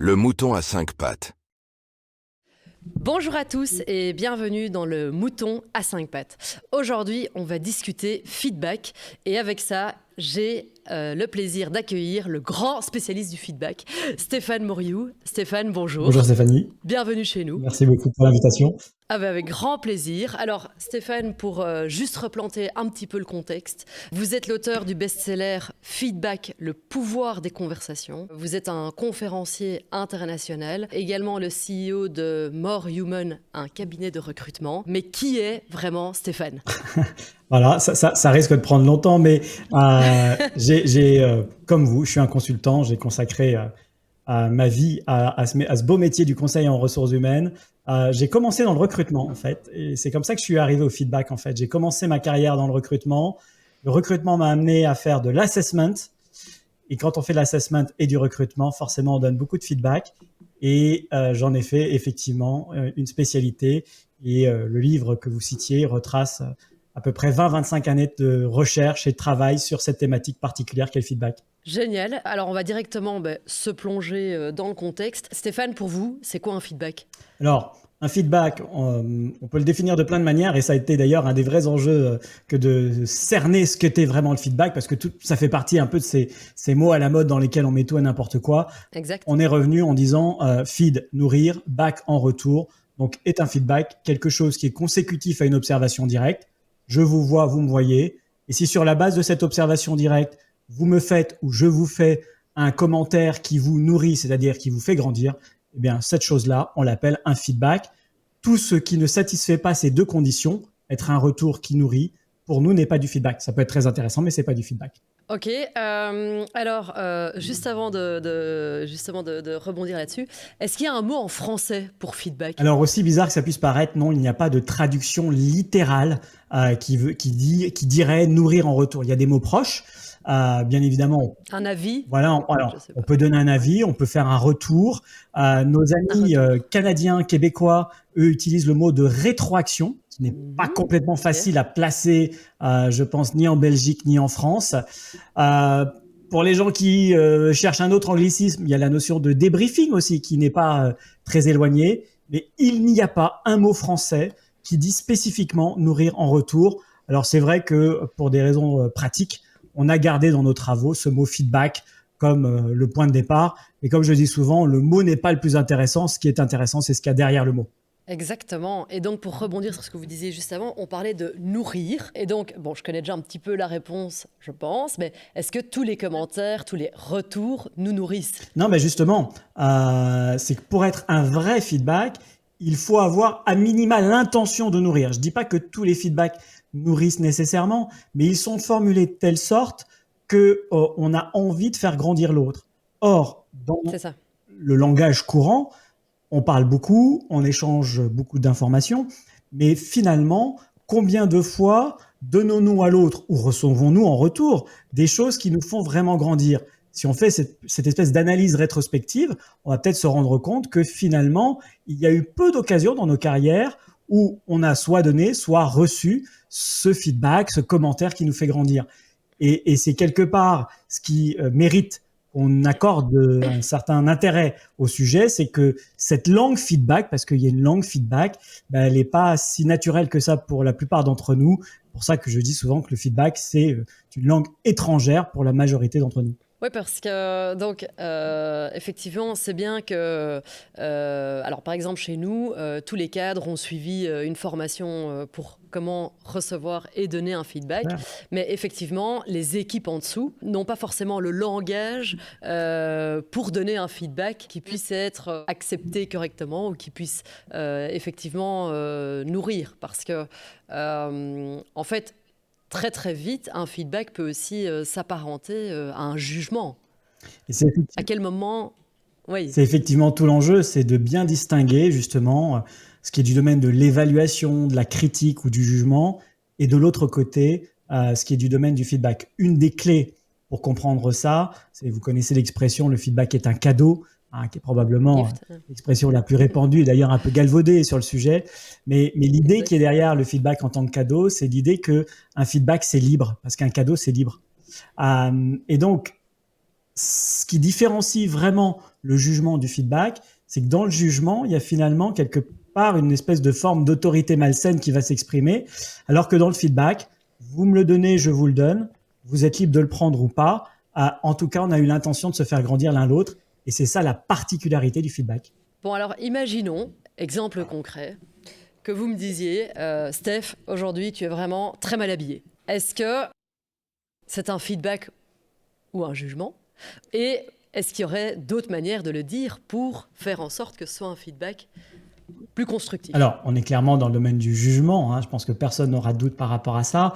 Le mouton à 5 pattes. Bonjour à tous et bienvenue dans le mouton à 5 pattes. Aujourd'hui, on va discuter feedback et avec ça, j'ai le plaisir d'accueillir le grand spécialiste du feedback, Stéphane Moriou. Stéphane, bonjour. Bonjour Stéphanie. Bienvenue chez nous. Merci beaucoup pour l'invitation. Avec grand plaisir. Alors Stéphane, pour juste replanter un petit peu le contexte, vous êtes l'auteur du best-seller Feedback, le pouvoir des conversations. Vous êtes un conférencier international, également le CEO de More Human, un cabinet de recrutement. Mais qui est vraiment Stéphane ? Voilà, ça risque de prendre longtemps, mais comme vous, je suis un consultant, j'ai consacré ma vie à ce beau métier du conseil en ressources humaines. J'ai commencé dans le recrutement, en fait, et c'est comme ça que je suis arrivé au feedback, en fait. J'ai commencé ma carrière dans le recrutement. Le recrutement m'a amené à faire de l'assessment. Et quand on fait de l'assessment et du recrutement, forcément, on donne beaucoup de feedback. Et j'en ai fait effectivement une spécialité. Et le livre que vous citiez retrace à peu près 20-25 années de recherche et de travail sur cette thématique particulière qu'est le feedback. Génial. Alors, on va directement se plonger dans le contexte. Stéphane, pour vous, c'est quoi un feedback ? Alors, un feedback, on peut le définir de plein de manières et ça a été d'ailleurs un des vrais enjeux que de cerner ce qu'était vraiment le feedback parce que ça fait partie un peu de ces mots à la mode dans lesquels on met tout et n'importe quoi. Exact. On est revenu en disant feed, nourrir, back en retour. Donc, est un feedback quelque chose qui est consécutif à une observation directe. Je vous vois, vous me voyez. Et si sur la base de cette observation directe, vous me faites ou je vous fais un commentaire qui vous nourrit, c'est-à-dire qui vous fait grandir, eh bien, cette chose-là, on l'appelle un feedback. Tout ce qui ne satisfait pas ces deux conditions, être un retour qui nourrit, pour nous, n'est pas du feedback. Ça peut être très intéressant, mais ce n'est pas du feedback. Ok, alors juste avant de rebondir là-dessus, est-ce qu'il y a un mot en français pour feedback ? Alors aussi bizarre que ça puisse paraître, non, il n'y a pas de traduction littérale qui dirait nourrir en retour. Il y a des mots proches, bien évidemment. Un avis ? Voilà, on peut donner un avis, on peut faire un retour. Nos amis canadiens, québécois, eux utilisent le mot de rétroaction, qui n'est pas complètement facile à placer, je pense, ni en Belgique ni en France. Pour les gens qui cherchent un autre anglicisme, il y a la notion de débriefing aussi, qui n'est pas très éloignée. Mais il n'y a pas un mot français qui dit spécifiquement nourrir en retour. Alors c'est vrai que pour des raisons pratiques, on a gardé dans nos travaux ce mot feedback comme le point de départ. Et comme je dis souvent, le mot n'est pas le plus intéressant. Ce qui est intéressant, c'est ce qu'il y a derrière le mot. Exactement. Et donc, pour rebondir sur ce que vous disiez juste avant, on parlait de nourrir. Et donc, bon, je connais déjà un petit peu la réponse, je pense, mais est-ce que tous les commentaires, tous les retours nous nourrissent ? Non, mais justement, c'est que pour être un vrai feedback, il faut avoir à minima l'intention de nourrir. Je ne dis pas que tous les feedbacks nourrissent nécessairement, mais ils sont formulés de telle sorte qu'on a envie de faire grandir l'autre. Or, dans le langage courant, on parle beaucoup, on échange beaucoup d'informations, mais finalement, combien de fois donnons-nous à l'autre ou recevons-nous en retour des choses qui nous font vraiment grandir ? Si on fait cette espèce d'analyse rétrospective, on va peut-être se rendre compte que finalement, il y a eu peu d'occasions dans nos carrières où on a soit donné, soit reçu ce feedback, ce commentaire qui nous fait grandir. Et c'est quelque part ce qui mérite qu'on accorde un certain intérêt au sujet, c'est que cette langue feedback, parce qu'il y a une langue feedback, elle n'est pas si naturelle que ça pour la plupart d'entre nous. C'est pour ça que je dis souvent que le feedback, c'est une langue étrangère pour la majorité d'entre nous. Oui, parce que, donc, effectivement, c'est bien que, alors par exemple chez nous, tous les cadres ont suivi une formation pour comment recevoir et donner un feedback. Ouais. Mais effectivement, les équipes en dessous n'ont pas forcément le langage pour donner un feedback qui puisse être accepté correctement ou qui puisse effectivement nourrir. Parce que, en fait, très très vite, un feedback peut aussi s'apparenter à un jugement. Et à quel moment C'est effectivement tout l'enjeu, c'est de bien distinguer justement ce qui est du domaine de l'évaluation, de la critique ou du jugement, et de l'autre côté, ce qui est du domaine du feedback. Une des clés pour comprendre ça, c'est, vous connaissez l'expression « le feedback est un cadeau », qui est probablement l'expression la plus répandue et d'ailleurs un peu galvaudée sur le sujet. Mais l'idée qui est derrière le feedback en tant que cadeau, c'est l'idée qu'un feedback, c'est libre, parce qu'un cadeau, c'est libre. Et donc, ce qui différencie vraiment le jugement du feedback, c'est que dans le jugement, il y a finalement quelque part une espèce de forme d'autorité malsaine qui va s'exprimer, alors que dans le feedback, vous me le donnez, je vous le donne, vous êtes libre de le prendre ou pas. En tout cas, on a eu l'intention de se faire grandir l'un l'autre, et c'est ça la particularité du feedback. Bon, alors imaginons, exemple concret, que vous me disiez, Steph, aujourd'hui tu es vraiment très mal habillé. Est-ce que c'est un feedback ou un jugement? Et est-ce qu'il y aurait d'autres manières de le dire pour faire en sorte que ce soit un feedback plus constructif? Alors, on est clairement dans le domaine du jugement. Je pense que personne n'aura de doute par rapport à ça.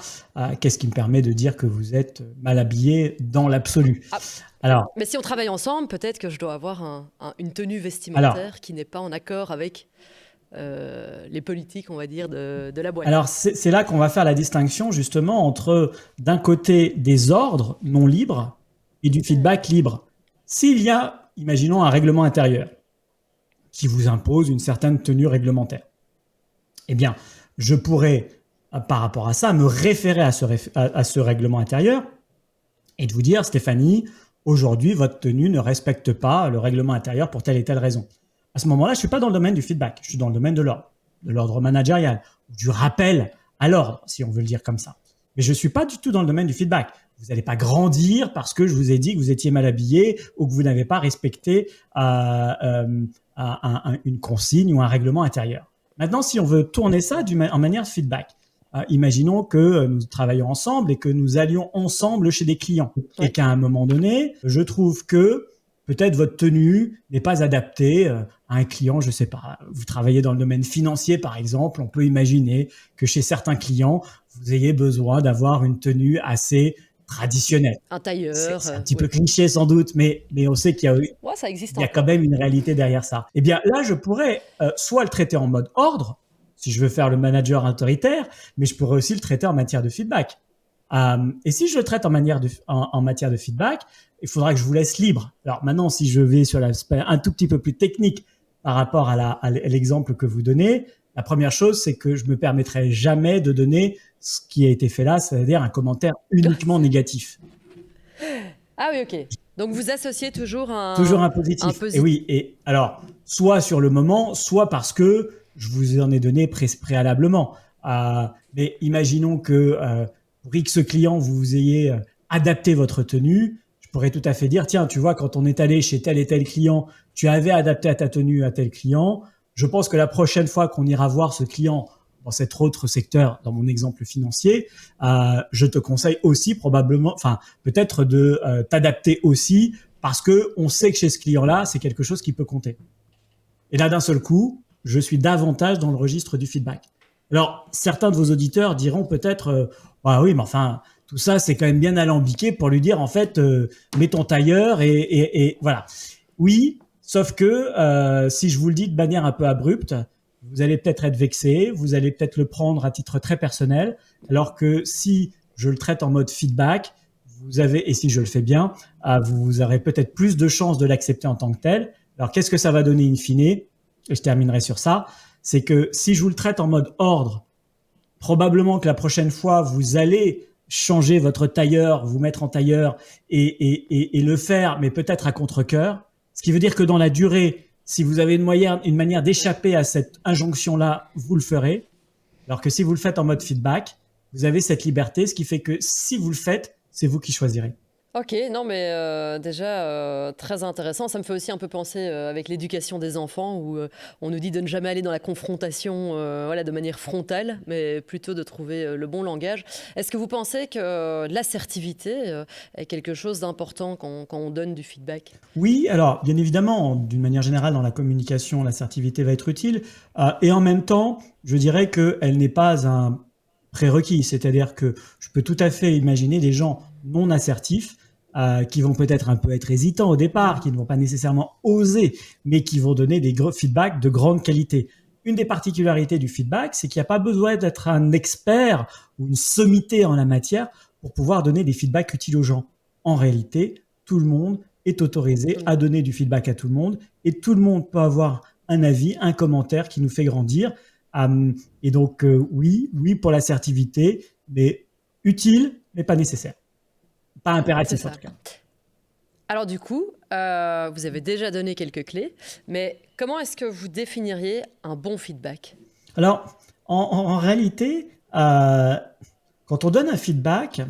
Qu'est-ce qui me permet de dire que vous êtes mal habillé dans l'absolu? Alors, mais si on travaille ensemble, peut-être que je dois avoir une tenue vestimentaire qui n'est pas en accord avec les politiques, on va dire, de la boîte. Alors, c'est là qu'on va faire la distinction, justement, entre, d'un côté, des ordres non libres et du feedback libre. S'il y a, imaginons, un règlement intérieur qui vous impose une certaine tenue réglementaire, eh bien, je pourrais, par rapport à ça, me référer à ce règlement intérieur et de vous dire, Stéphanie, aujourd'hui, votre tenue ne respecte pas le règlement intérieur pour telle et telle raison. À ce moment-là, je ne suis pas dans le domaine du feedback, je suis dans le domaine de l'ordre managérial, du rappel à l'ordre, si on veut le dire comme ça. Mais je ne suis pas du tout dans le domaine du feedback. Vous n'allez pas grandir parce que je vous ai dit que vous étiez mal habillé ou que vous n'avez pas respecté une consigne ou un règlement intérieur. Maintenant, si on veut tourner ça en manière de feedback, imaginons que nous travaillons ensemble et que nous allions ensemble chez des clients et qu'à un moment donné, je trouve que peut-être votre tenue n'est pas adaptée à un client, je ne sais pas. Vous travaillez dans le domaine financier, par exemple. On peut imaginer que chez certains clients, vous ayez besoin d'avoir une tenue assez traditionnelle. Un tailleur. C'est un petit peu cliché sans doute, mais on sait qu'il y a quand même une réalité derrière ça. Eh bien là, je pourrais soit le traiter en mode ordre, si je veux faire le manager autoritaire, mais je pourrais aussi le traiter en matière de feedback. Et si je le traite en matière de feedback, il faudra que je vous laisse libre. Alors maintenant, si je vais sur l'aspect un tout petit peu plus technique par rapport à l'exemple que vous donnez, la première chose, c'est que je me permettrai jamais de donner ce qui a été fait là, c'est-à-dire un commentaire uniquement négatif. Ah oui, ok. Donc vous associez toujours un positif. Et oui, et alors, soit sur le moment, soit parce que je vous en ai donné préalablement. Mais imaginons que pour X client, vous ayez adapté votre tenue. Je pourrais tout à fait dire, tiens, tu vois, quand on est allé chez tel et tel client, tu avais adapté à ta tenue à tel client. Je pense que la prochaine fois qu'on ira voir ce client dans cet autre secteur, dans mon exemple financier, je te conseille aussi probablement, enfin peut-être de t'adapter aussi parce que on sait que chez ce client-là, c'est quelque chose qui peut compter. Et là, d'un seul coup, je suis davantage dans le registre du feedback. Alors, certains de vos auditeurs diront peut-être, ah oui, mais enfin, tout ça, c'est quand même bien alambiqué pour lui dire, en fait, mets ton tailleur et voilà. Oui, sauf que si je vous le dis de manière un peu abrupte, vous allez peut-être être vexé, vous allez peut-être le prendre à titre très personnel, alors que si je le traite en mode feedback, vous avez, et si je le fais bien, vous aurez peut-être plus de chances de l'accepter en tant que tel. Alors, qu'est-ce que ça va donner in fine? Et je terminerai sur ça. C'est que si je vous le traite en mode ordre, probablement que la prochaine fois, vous allez changer votre tailleur, vous mettre en tailleur et le faire, mais peut-être à contre-cœur. Ce qui veut dire que dans la durée, si vous avez une manière d'échapper à cette injonction-là, vous le ferez. Alors que si vous le faites en mode feedback, vous avez cette liberté, ce qui fait que si vous le faites, c'est vous qui choisirez. Ok, non mais déjà très intéressant. Ça me fait aussi un peu penser avec l'éducation des enfants où on nous dit de ne jamais aller dans la confrontation voilà, de manière frontale, mais plutôt de trouver le bon langage. Est-ce que vous pensez que l'assertivité est quelque chose d'important quand on donne du feedback? Oui, alors bien évidemment, d'une manière générale dans la communication, l'assertivité va être utile. Et en même temps, je dirais qu'elle n'est pas un prérequis. C'est-à-dire que je peux tout à fait imaginer des gens non assertifs qui vont peut-être un peu être hésitants au départ, qui ne vont pas nécessairement oser, mais qui vont donner des feedbacks de grande qualité. Une des particularités du feedback, c'est qu'il n'y a pas besoin d'être un expert ou une sommité en la matière pour pouvoir donner des feedbacks utiles aux gens. En réalité, tout le monde est autorisé à donner du feedback à tout le monde et tout le monde peut avoir un avis, un commentaire qui nous fait grandir. Et donc, oui pour l'assertivité, mais utile, mais pas nécessaire. Pas impératif en tout cas. Alors du coup, vous avez déjà donné quelques clés, mais comment est-ce que vous définiriez un bon feedback? Alors, en réalité, quand on donne un feedback,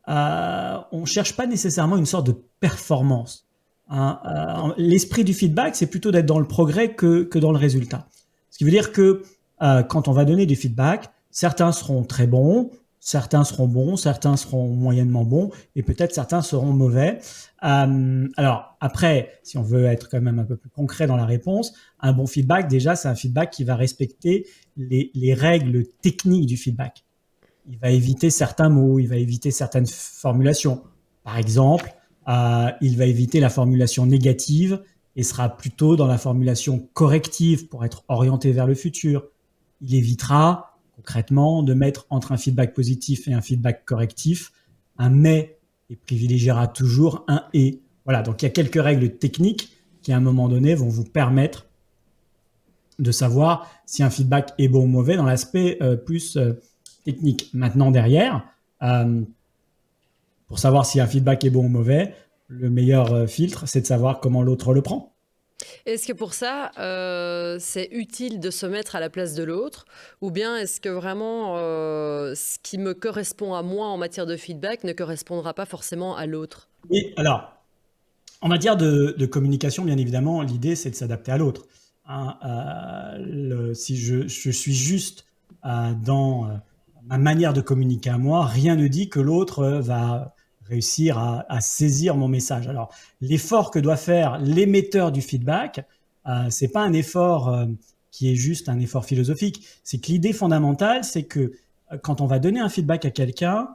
on ne cherche pas nécessairement une sorte de performance, hein. L'esprit du feedback, c'est plutôt d'être dans le progrès que dans le résultat. Ce qui veut dire que quand on va donner du feedback, certains seront très bons, certains seront moyennement bons, et peut-être certains seront mauvais. Alors après, si on veut être quand même un peu plus concret dans la réponse, un bon feedback, déjà, c'est un feedback qui va respecter les règles techniques du feedback. Il va éviter certains mots, il va éviter certaines formulations. Par exemple, il va éviter la formulation négative et sera plutôt dans la formulation corrective pour être orienté vers le futur. Il évitera concrètement de mettre entre un feedback positif et un feedback correctif un mais et privilégiera toujours un et. Voilà, donc il y a quelques règles techniques qui à un moment donné vont vous permettre de savoir si un feedback est bon ou mauvais dans l'aspect plus technique. Maintenant, derrière, pour savoir si un feedback est bon ou mauvais, le meilleur filtre, c'est de savoir comment l'autre le prend. Est-ce que pour ça, c'est utile de se mettre à la place de l'autre? Ou bien est-ce que vraiment ce qui me correspond à moi en matière de feedback ne correspondra pas forcément à l'autre? Et alors, en matière de communication, bien évidemment, l'idée, c'est de s'adapter à l'autre. Hein, si je suis juste dans ma manière de communiquer à moi, rien ne dit que l'autre va réussir à saisir mon message. Alors, l'effort que doit faire l'émetteur du feedback, c'est pas un effort qui est juste un effort philosophique. C'est que l'idée fondamentale, c'est que quand on va donner un feedback à quelqu'un,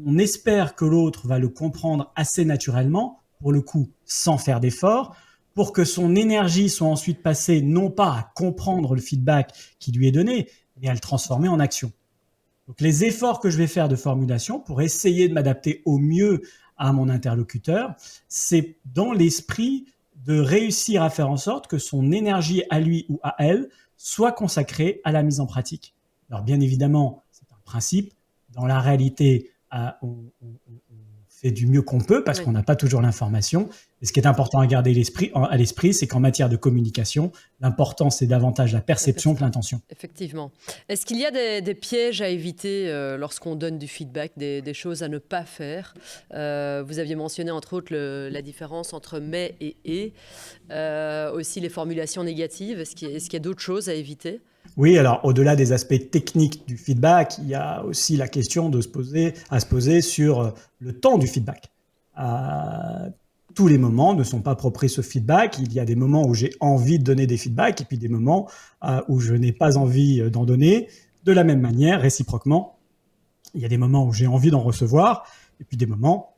on espère que l'autre va le comprendre assez naturellement, pour le coup, sans faire d'effort, pour que son énergie soit ensuite passée non pas à comprendre le feedback qui lui est donné, mais à le transformer en action. Donc les efforts que je vais faire de formulation pour essayer de m'adapter au mieux à mon interlocuteur, c'est dans l'esprit de réussir à faire en sorte que son énergie à lui ou à elle soit consacrée à la mise en pratique. Alors bien évidemment, c'est un principe. Dans la réalité, on fait du mieux qu'on peut parce Oui. qu'on n'a pas toujours l'information. Et ce qui est important à garder à l'esprit, c'est qu'en matière de communication, l'important, c'est davantage la perception que l'intention. Effectivement. Est-ce qu'il y a des pièges à éviter lorsqu'on donne du feedback, des choses à ne pas faire? Vous aviez mentionné entre autres la différence entre mais et. Aussi les formulations négatives. Est-ce qu'il y a d'autres choses à éviter? Oui, alors au-delà des aspects techniques du feedback, il y a aussi la question de se poser sur le temps du feedback. Tous les moments ne sont pas propices au feedback. Il y a des moments où j'ai envie de donner des feedbacks et puis des moments où je n'ai pas envie d'en donner. De la même manière, réciproquement, il y a des moments où j'ai envie d'en recevoir et puis des moments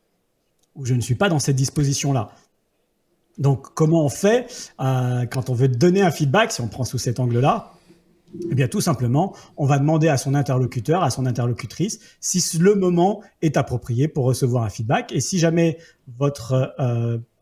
où je ne suis pas dans cette disposition-là. Donc, comment on fait quand on veut donner un feedback, si on prend sous cet angle-là? Eh bien, tout simplement, on va demander à son interlocuteur, à son interlocutrice, si le moment est approprié pour recevoir un feedback. Et si jamais votre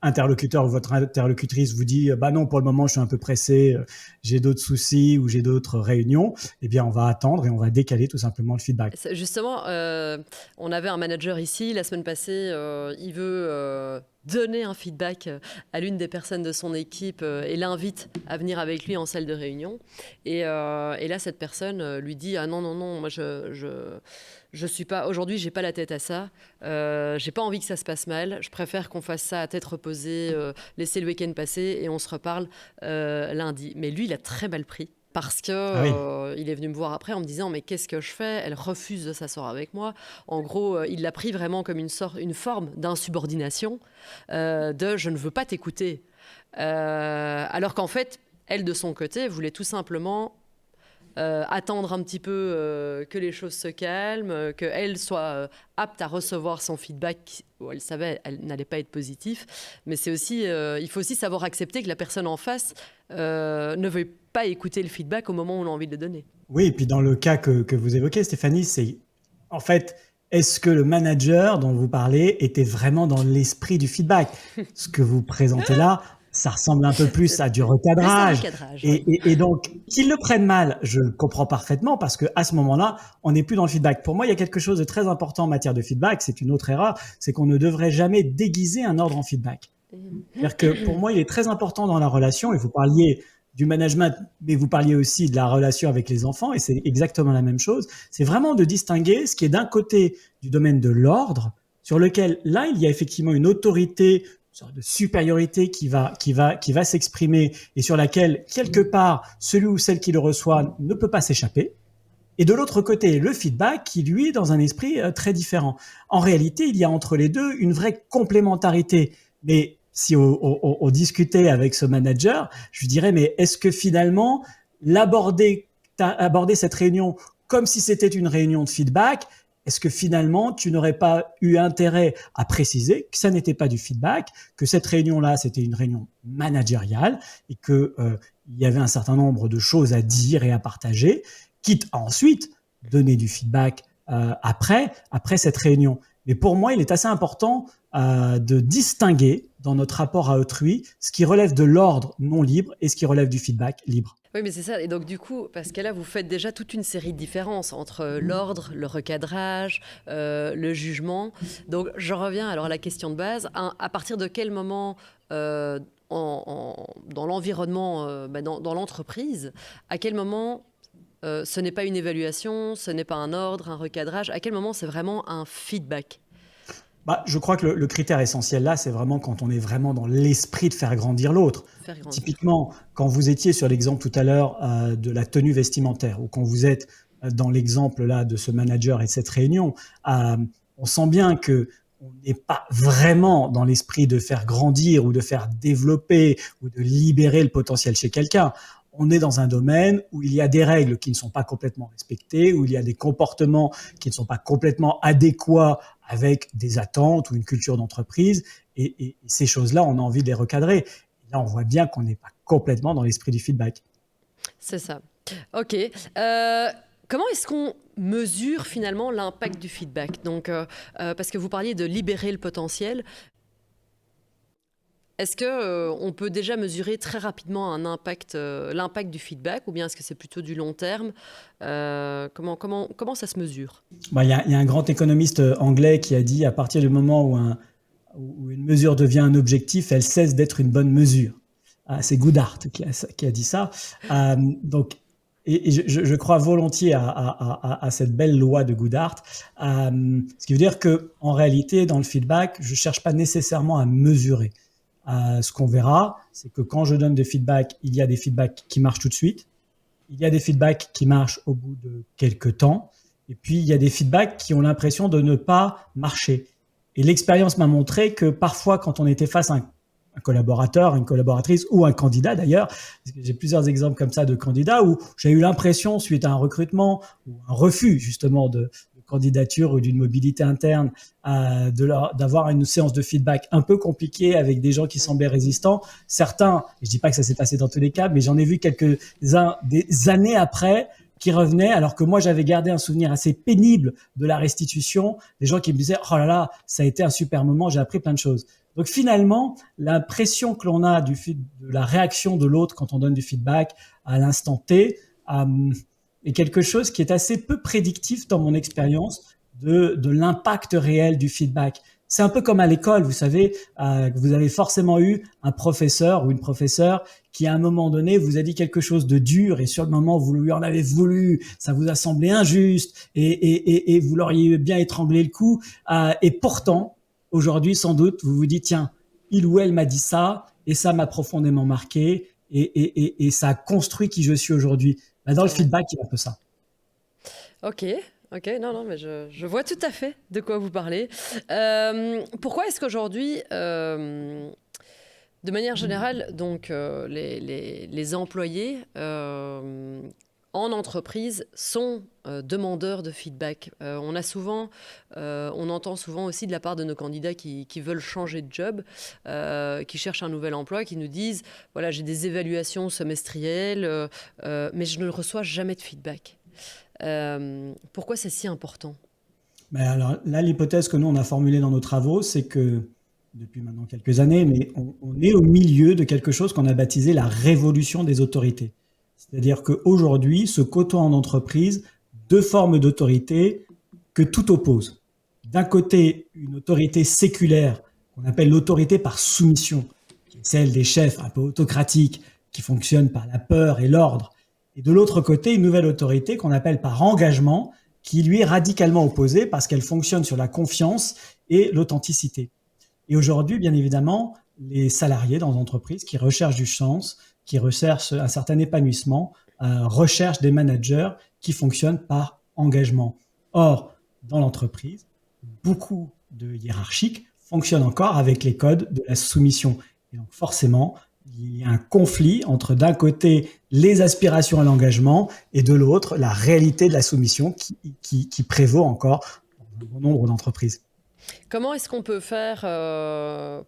interlocuteur ou votre interlocutrice vous dit bah non, pour le moment, je suis un peu pressé, j'ai d'autres soucis ou j'ai d'autres réunions, eh bien, on va attendre et on va décaler tout simplement le feedback. Justement, on avait un manager ici la semaine passée, il veut donner un feedback à l'une des personnes de son équipe et l'invite à venir avec lui en salle de réunion. Et là, cette personne lui dit ah non, moi je suis pas aujourd'hui, j'ai pas la tête à ça. J'ai pas envie que ça se passe mal. Je préfère qu'on fasse ça à tête reposée, laisser le week-end passer et on se reparle lundi. Mais lui, il a très mal pris. Parce que il est venu me voir après en me disant mais qu'est-ce que je fais? Elle refuse de s'asseoir avec moi. En gros, il l'a pris vraiment comme une forme d'insubordination, de je ne veux pas t'écouter. Alors qu'en fait, elle de son côté voulait tout simplement attendre un petit peu que les choses se calment, qu'elle soit apte à recevoir son feedback où elle savait elle n'allait pas être positif. Mais c'est aussi, il faut aussi savoir accepter que la personne en face ne veut pas écouter le feedback au moment où on a envie de le donner. Oui, et puis dans le cas que vous évoquez, Stéphanie, c'est en fait, est-ce que le manager dont vous parlez était vraiment dans l'esprit du feedback? Ce que vous présentez là, ça ressemble un peu plus à du recadrage. Plus un recadrage, oui. Et donc, qu'ils le prennent mal, je le comprends parfaitement parce qu'à ce moment-là, on n'est plus dans le feedback. Pour moi, il y a quelque chose de très important en matière de feedback, c'est une autre erreur, c'est qu'on ne devrait jamais déguiser un ordre en feedback. C'est-à-dire que pour moi, il est très important dans la relation, et vous parliez du management, mais vous parliez aussi de la relation avec les enfants, et c'est exactement la même chose. C'est vraiment de distinguer ce qui est d'un côté du domaine de l'ordre, sur lequel là, il y a effectivement une autorité, une sorte de supériorité qui va s'exprimer et sur laquelle, quelque part, celui ou celle qui le reçoit ne peut pas s'échapper. Et de l'autre côté, le feedback qui, lui, est dans un esprit très différent. En réalité, il y a entre les deux une vraie complémentarité. Mais si on discutait avec ce manager, je lui dirais, mais est-ce que finalement, aborder cette réunion comme si c'était une réunion de feedback, est-ce que finalement, tu n'aurais pas eu intérêt à préciser que ça n'était pas du feedback, que cette réunion-là, c'était une réunion managériale et que il y avait un certain nombre de choses à dire et à partager, quitte à ensuite donner du feedback après cette réunion. Mais pour moi, il est assez important de distinguer dans notre rapport à autrui ce qui relève de l'ordre non libre et ce qui relève du feedback libre. Oui, mais c'est ça. Et donc, du coup, parce que là, vous faites déjà toute une série de différences entre l'ordre, le recadrage, le jugement. Donc, je reviens alors à la question de base. À partir de quel moment, dans l'environnement, dans l'entreprise, à quel moment ce n'est pas une évaluation, ce n'est pas un ordre, un recadrage, à quel moment c'est vraiment un feedback? Je crois que le critère essentiel là, c'est vraiment quand on est vraiment dans l'esprit de faire grandir l'autre. Faire grandir. Typiquement, quand vous étiez sur l'exemple tout à l'heure de la tenue vestimentaire, ou quand vous êtes dans l'exemple là de ce manager et de cette réunion, on sent bien que on n'est pas vraiment dans l'esprit de faire grandir ou de faire développer ou de libérer le potentiel chez quelqu'un. On est dans un domaine où il y a des règles qui ne sont pas complètement respectées, où il y a des comportements qui ne sont pas complètement adéquats avec des attentes ou une culture d'entreprise. Et ces choses-là, on a envie de les recadrer. Et là, on voit bien qu'on n'est pas complètement dans l'esprit du feedback. C'est ça. OK. Comment est-ce qu'on mesure finalement l'impact du feedback? Donc, parce que vous parliez de libérer le potentiel. Est-ce qu'on peut déjà mesurer très rapidement l'impact du feedback, ou bien est-ce que c'est plutôt du long terme? Comment ça se mesure? Il y a un grand économiste anglais qui a dit à partir du moment où une mesure devient un objectif, elle cesse d'être une bonne mesure. C'est Goodhart qui a dit ça. Et je crois volontiers à cette belle loi de Goodhart. Ce qui veut dire qu'en réalité, dans le feedback, je ne cherche pas nécessairement à mesurer. Ce qu'on verra, c'est que quand je donne des feedbacks, il y a des feedbacks qui marchent tout de suite, il y a des feedbacks qui marchent au bout de quelques temps, et puis il y a des feedbacks qui ont l'impression de ne pas marcher. Et l'expérience m'a montré que parfois, quand on était face à un collaborateur, une collaboratrice ou un candidat d'ailleurs, parce que j'ai plusieurs exemples comme ça de candidats où j'ai eu l'impression, suite à un recrutement ou un refus justement de candidature ou d'une mobilité interne, d'avoir une séance de feedback un peu compliquée avec des gens qui semblaient résistants. Certains, je dis pas que ça s'est passé dans tous les cas, mais j'en ai vu quelques-uns des années après qui revenaient, alors que moi j'avais gardé un souvenir assez pénible de la restitution, des gens qui me disaient « Oh là là, ça a été un super moment, j'ai appris plein de choses ». Donc finalement, l'impression que l'on a de la réaction de l'autre quand on donne du feedback à l'instant T, est quelque chose qui est assez peu prédictif dans mon expérience de l'impact réel du feedback. C'est un peu comme à l'école, vous savez, vous avez forcément eu un professeur ou une professeure qui à un moment donné vous a dit quelque chose de dur et sur le moment vous lui en avez voulu, ça vous a semblé injuste et vous l'auriez bien étranglé le cou. Et pourtant, aujourd'hui sans doute, vous vous dites tiens, il ou elle m'a dit ça et ça m'a profondément marqué et ça a construit qui je suis aujourd'hui. Dans le feedback, il y a un peu ça. Ok, non, mais je vois tout à fait de quoi vous parlez. Pourquoi est-ce qu'aujourd'hui, de manière générale, donc les employés en entreprise sont demandeurs de feedback? On entend souvent aussi de la part de nos candidats qui veulent changer de job, qui cherchent un nouvel emploi, qui nous disent voilà, j'ai des évaluations semestrielles, mais je ne reçois jamais de feedback. Pourquoi c'est si important? Alors là, l'hypothèse que nous on a formulée dans nos travaux, c'est que depuis maintenant quelques années, mais on est au milieu de quelque chose qu'on a baptisé la révolution des autorités. C'est-à-dire qu'aujourd'hui se côtoient en entreprise deux formes d'autorité que tout oppose. D'un côté, une autorité séculaire qu'on appelle l'autorité par soumission, qui est celle des chefs un peu autocratiques, qui fonctionnent par la peur et l'ordre. Et de l'autre côté, une nouvelle autorité qu'on appelle par engagement, qui lui est radicalement opposée parce qu'elle fonctionne sur la confiance et l'authenticité. Et aujourd'hui, bien évidemment, les salariés dans l'entreprise qui recherchent du sens, qui recherchent un certain épanouissement, recherchent des managers qui fonctionnent par engagement. Or, dans l'entreprise, beaucoup de hiérarchiques fonctionnent encore avec les codes de la soumission. Et donc forcément, il y a un conflit entre d'un côté les aspirations à l'engagement et de l'autre la réalité de la soumission qui prévaut encore dans un bon nombre d'entreprises. Comment est-ce qu'on peut faire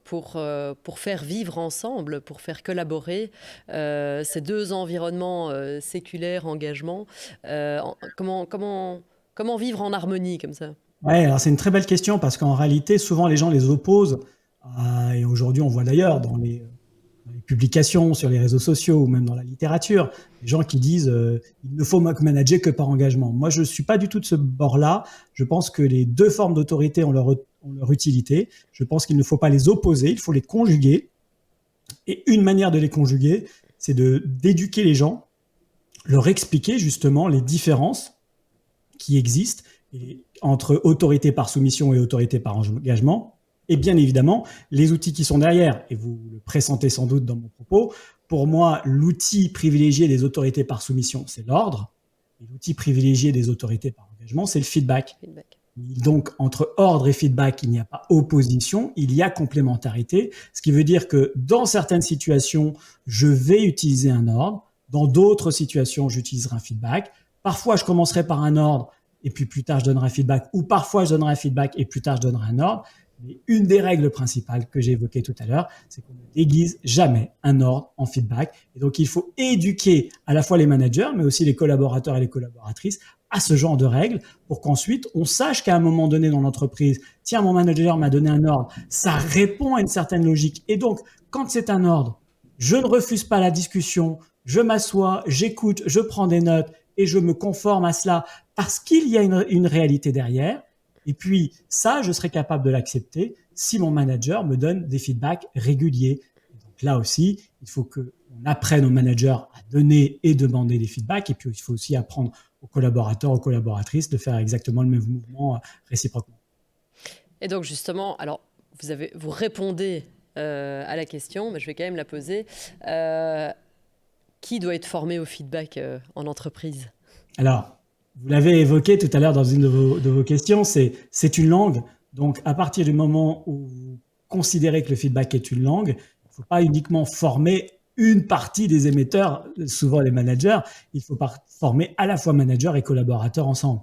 pour faire vivre ensemble, pour faire collaborer ces deux environnements séculaires, engagement comment vivre en harmonie comme ça? Ouais, alors c'est une très belle question parce qu'en réalité, souvent les gens les opposent. Et aujourd'hui, on voit d'ailleurs dans les publications sur les réseaux sociaux ou même dans la littérature, des gens qui disent il ne faut manager que par engagement. Moi, je ne suis pas du tout de ce bord-là. Je pense que les deux formes d'autorité ont leur utilité. Je pense qu'il ne faut pas les opposer, il faut les conjuguer. Et une manière de les conjuguer, c'est d'éduquer les gens, leur expliquer justement les différences qui existent entre autorité par soumission et autorité par engagement, et bien évidemment les outils qui sont derrière. Et vous le pressentez sans doute dans mon propos, pour moi, l'outil privilégié des autorités par soumission, c'est l'ordre, et l'outil privilégié des autorités par engagement, c'est le feedback. Donc, entre ordre et feedback, il n'y a pas opposition, il y a complémentarité, ce qui veut dire que dans certaines situations, je vais utiliser un ordre, dans d'autres situations, j'utiliserai un feedback. Parfois, je commencerai par un ordre, et puis plus tard, je donnerai un feedback, ou parfois, je donnerai un feedback, et plus tard, je donnerai un ordre. Mais une des règles principales que j'ai évoquées tout à l'heure, c'est qu'on ne déguise jamais un ordre en feedback. Et donc, il faut éduquer à la fois les managers, mais aussi les collaborateurs et les collaboratrices à ce genre de règles pour qu'ensuite, on sache qu'à un moment donné dans l'entreprise, tiens, mon manager m'a donné un ordre, ça répond à une certaine logique. Et donc, quand c'est un ordre, je ne refuse pas la discussion, je m'assois, j'écoute, je prends des notes et je me conforme à cela parce qu'il y a une réalité derrière. Et puis, ça, je serai capable de l'accepter si mon manager me donne des feedbacks réguliers. Donc là aussi, il faut qu'on apprenne aux managers à donner et demander des feedbacks. Et puis, il faut aussi apprendre aux collaborateurs, aux collaboratrices de faire exactement le même mouvement réciproquement. Et donc, justement, alors, vous répondez à la question, mais je vais quand même la poser. Qui doit être formé au feedback en entreprise? Alors, vous l'avez évoqué tout à l'heure dans une de vos questions, c'est une langue. Donc, à partir du moment où vous considérez que le feedback est une langue, il ne faut pas uniquement former une partie des émetteurs, souvent les managers, il faut former à la fois managers et collaborateurs ensemble.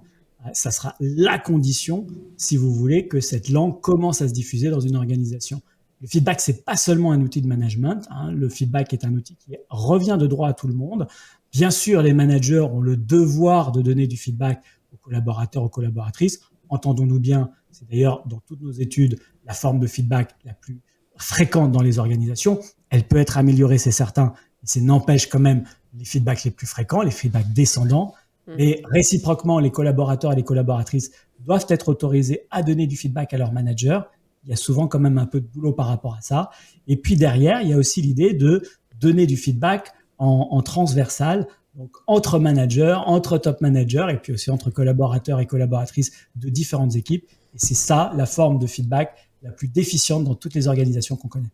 Ça sera la condition, si vous voulez, que cette langue commence à se diffuser dans une organisation. Le feedback, c'est pas seulement un outil de management. Le feedback est un outil qui revient de droit à tout le monde. Bien sûr, les managers ont le devoir de donner du feedback aux collaborateurs, aux collaboratrices. Entendons-nous bien, c'est d'ailleurs dans toutes nos études la forme de feedback la plus fréquente dans les organisations. Elle peut être améliorée, c'est certain, mais ça n'empêche quand même les feedbacks les plus fréquents, les feedbacks descendants. Et réciproquement, les collaborateurs et les collaboratrices doivent être autorisés à donner du feedback à leurs managers. Il y a souvent quand même un peu de boulot par rapport à ça. Et puis derrière, il y a aussi l'idée de donner du feedback en transversal, donc entre managers, entre top managers, et puis aussi entre collaborateurs et collaboratrices de différentes équipes. Et c'est ça la forme de feedback la plus déficiente dans toutes les organisations qu'on connaît.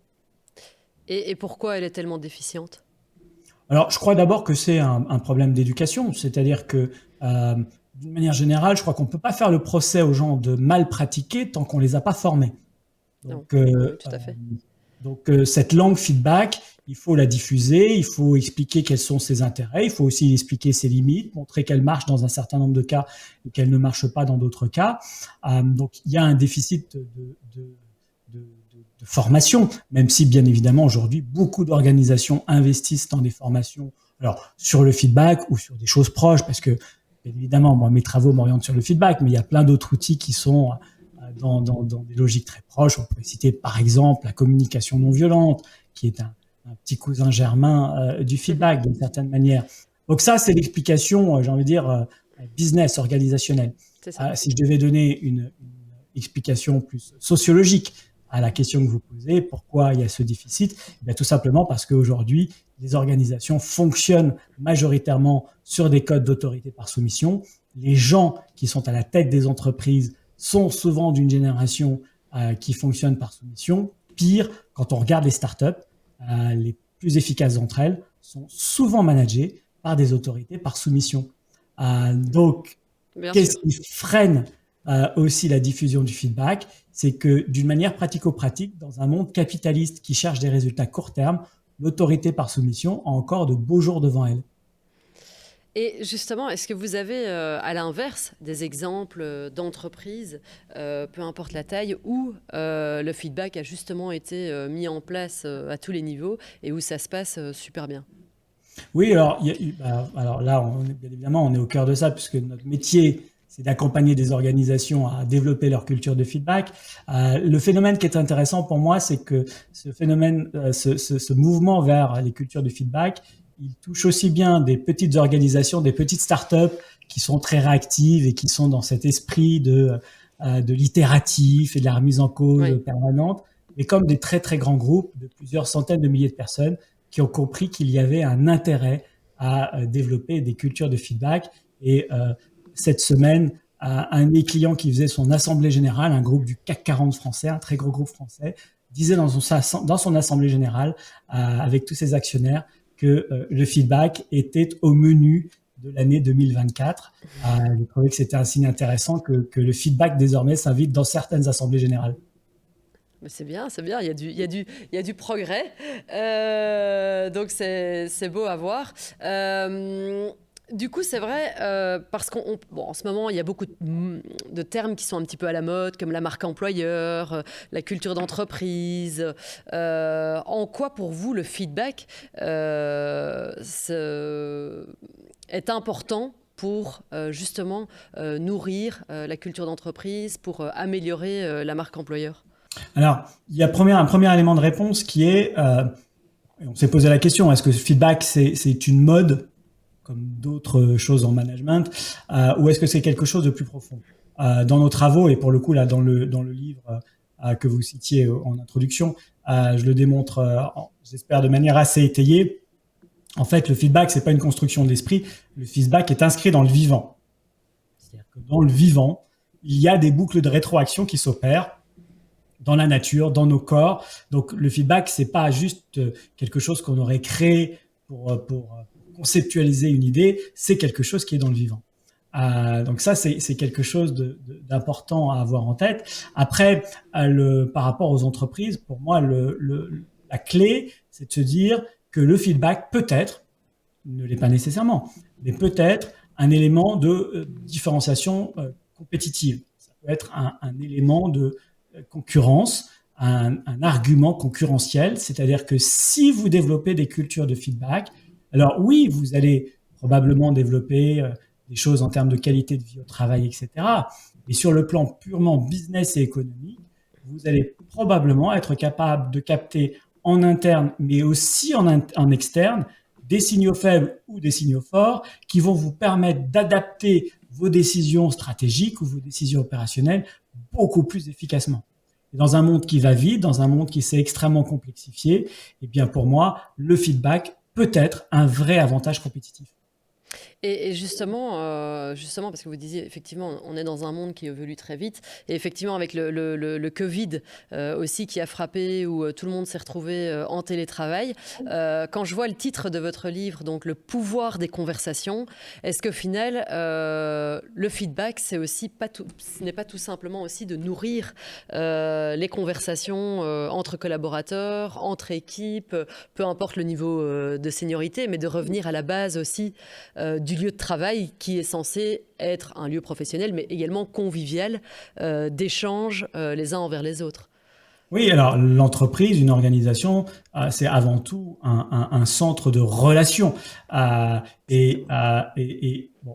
Et pourquoi elle est tellement déficiente? Alors, je crois d'abord que c'est un problème d'éducation, c'est-à-dire que d'une manière générale, je crois qu'on ne peut pas faire le procès aux gens de mal pratiquer tant qu'on ne les a pas formés. Donc, oui, tout à fait. Donc, cette langue feedback, il faut la diffuser, il faut expliquer quels sont ses intérêts, il faut aussi expliquer ses limites, montrer qu'elle marche dans un certain nombre de cas et qu'elle ne marche pas dans d'autres cas. Donc, il y a un déficit de formation, même si, bien évidemment, aujourd'hui, beaucoup d'organisations investissent dans des formations, alors sur le feedback ou sur des choses proches, parce que, bien évidemment, moi, mes travaux m'orientent sur le feedback, mais il y a plein d'autres outils qui sont dans des logiques très proches. On pourrait citer par exemple la communication non violente, qui est un petit cousin germain du feedback d'une certaine manière. Donc ça, c'est l'explication, j'ai envie de dire, business, organisationnelle. Si je devais donner une explication plus sociologique, à la question que vous posez, pourquoi il y a ce déficit? Eh bien, tout simplement parce qu'aujourd'hui, les organisations fonctionnent majoritairement sur des codes d'autorité par soumission. Les gens qui sont à la tête des entreprises sont souvent d'une génération qui fonctionne par soumission. Pire, quand on regarde les startups, les plus efficaces d'entre elles sont souvent managées par des autorités par soumission. Donc, qu'est-ce qui freine aussi la diffusion du feedback? C'est que d'une manière pratico-pratique, dans un monde capitaliste qui cherche des résultats court terme, l'autorité par soumission a encore de beaux jours devant elle. Et justement, est-ce que vous avez, à l'inverse, des exemples d'entreprises, peu importe la taille, où le feedback a justement été mis en place à tous les niveaux et où ça se passe super bien? Oui, alors là, bien évidemment, on est au cœur de ça, puisque notre métier, c'est d'accompagner des organisations à développer leur culture de feedback. Le phénomène qui est intéressant pour moi, c'est que ce phénomène, ce mouvement vers les cultures de feedback, il touche aussi bien des petites organisations, des petites startups qui sont très réactives et qui sont dans cet esprit de l'itératif et de la remise en cause permanente, mais comme des très très grands groupes de plusieurs centaines de milliers de personnes qui ont compris qu'il y avait un intérêt à développer des cultures de feedback. Et cette semaine, un de mes clients qui faisait son assemblée générale, un groupe du CAC 40 français, un très gros groupe français, disait dans son assemblée générale, avec tous ses actionnaires, que le feedback était au menu de l'année 2024. J'ai trouvé que c'était un signe intéressant que le feedback désormais s'invite dans certaines assemblées générales. Mais c'est bien, il y a du progrès. Donc c'est beau à voir. Du coup, c'est vrai, parce en ce moment, il y a beaucoup de termes qui sont un petit peu à la mode, comme la marque employeur, la culture d'entreprise. En quoi, pour vous, le feedback est important pour justement nourrir la culture d'entreprise, pour améliorer la marque employeur? Alors, il y a un premier élément de réponse qui est, on s'est posé la question, est-ce que ce feedback, c'est une mode comme d'autres choses en management, ou est-ce que c'est quelque chose de plus profond? Dans nos travaux, et pour le coup, là, dans le livre que vous citiez en introduction, je le démontre, j'espère, de manière assez étayée. En fait, le feedback, c'est pas une construction de l'esprit. Le feedback est inscrit dans le vivant. C'est-à-dire que dans le vivant, il y a des boucles de rétroaction qui s'opèrent dans la nature, dans nos corps. Donc, le feedback, c'est pas juste quelque chose qu'on aurait créé pour conceptualiser une idée, c'est quelque chose qui est dans le vivant. Donc ça, c'est quelque chose d'important à avoir en tête. Après, par rapport aux entreprises, pour moi, la clé, c'est de se dire que le feedback peut-être, ne l'est pas nécessairement, mais peut-être un élément de différenciation compétitive. Ça peut être un élément de concurrence, un argument concurrentiel, c'est-à-dire que si vous développez des cultures de feedback, alors oui, vous allez probablement développer des choses en termes de qualité de vie au travail, etc. Mais sur le plan purement business et économique, vous allez probablement être capable de capter en interne, mais aussi en externe, des signaux faibles ou des signaux forts qui vont vous permettre d'adapter vos décisions stratégiques ou vos décisions opérationnelles beaucoup plus efficacement. Et dans un monde qui va vite, dans un monde qui s'est extrêmement complexifié, eh bien pour moi, le feedback peut être un vrai avantage compétitif. Et justement, parce que vous disiez, effectivement, on est dans un monde qui évolue très vite. Et effectivement, avec le Covid aussi qui a frappé, où tout le monde s'est retrouvé en télétravail, quand je vois le titre de votre livre, donc Le pouvoir des conversations, est-ce qu'au final, le feedback, ce n'est pas tout simplement aussi de nourrir les conversations entre collaborateurs, entre équipes, peu importe le niveau de seniorité, mais de revenir à la base aussi du lieu de travail qui est censé être un lieu professionnel, mais également convivial, d'échange les uns envers les autres? Oui, alors l'entreprise, une organisation, c'est avant tout un centre de relations. Bon,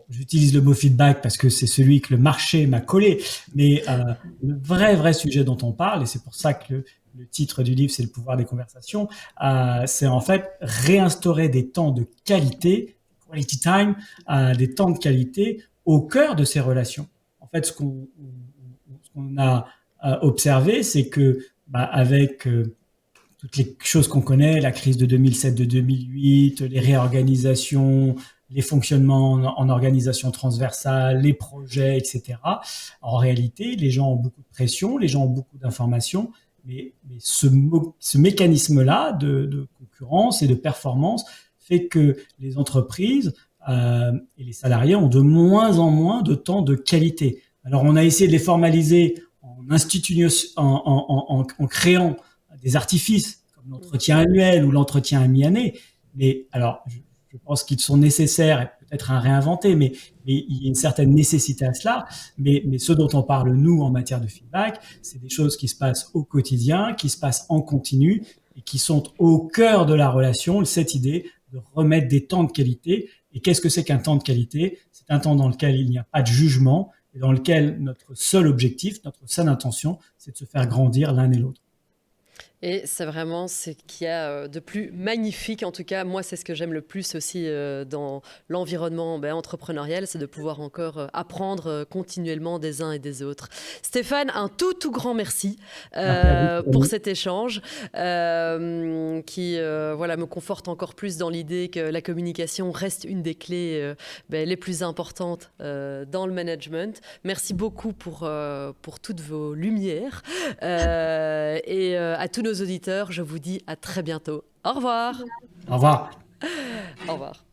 j'utilise le mot feedback parce que c'est celui que le marché m'a collé, mais le vrai sujet dont on parle, et c'est pour ça que le titre du livre, c'est Le pouvoir des conversations, c'est en fait réinstaurer des temps de qualité, quality time, des temps de qualité au cœur de ces relations. En fait, ce qu'on a observé, c'est que avec toutes les choses qu'on connaît, la crise de 2007, de 2008, les réorganisations, les fonctionnements en organisation transversale, les projets, etc. En réalité, les gens ont beaucoup de pression, les gens ont beaucoup d'informations, mais ce mécanisme-là de concurrence et de performance fait que les entreprises et les salariés ont de moins en moins de temps de qualité. Alors, on a essayé de les formaliser en créant des artifices comme l'entretien annuel ou l'entretien à mi-année. Mais alors, je pense qu'ils sont nécessaires et peut-être à réinventer, mais il y a une certaine nécessité à cela. Mais ce dont on parle, nous, en matière de feedback, c'est des choses qui se passent au quotidien, qui se passent en continu et qui sont au cœur de la relation, cette idée de remettre des temps de qualité. Et qu'est-ce que c'est qu'un temps de qualité? C'est un temps dans lequel il n'y a pas de jugement et dans lequel notre seul objectif, notre seule intention, c'est de se faire grandir l'un et l'autre. Et c'est vraiment ce qu'il y a de plus magnifique. En tout cas, moi, c'est ce que j'aime le plus aussi dans l'environnement entrepreneurial, c'est de pouvoir encore apprendre continuellement des uns et des autres. Stéphane, un tout grand merci Merci à vous. pour cet échange qui me conforte encore plus dans l'idée que la communication reste une des clés les plus importantes dans le management. Merci beaucoup pour toutes vos lumières et à tous nos auditeurs, je vous dis à très bientôt. Au revoir. Au revoir. Au revoir.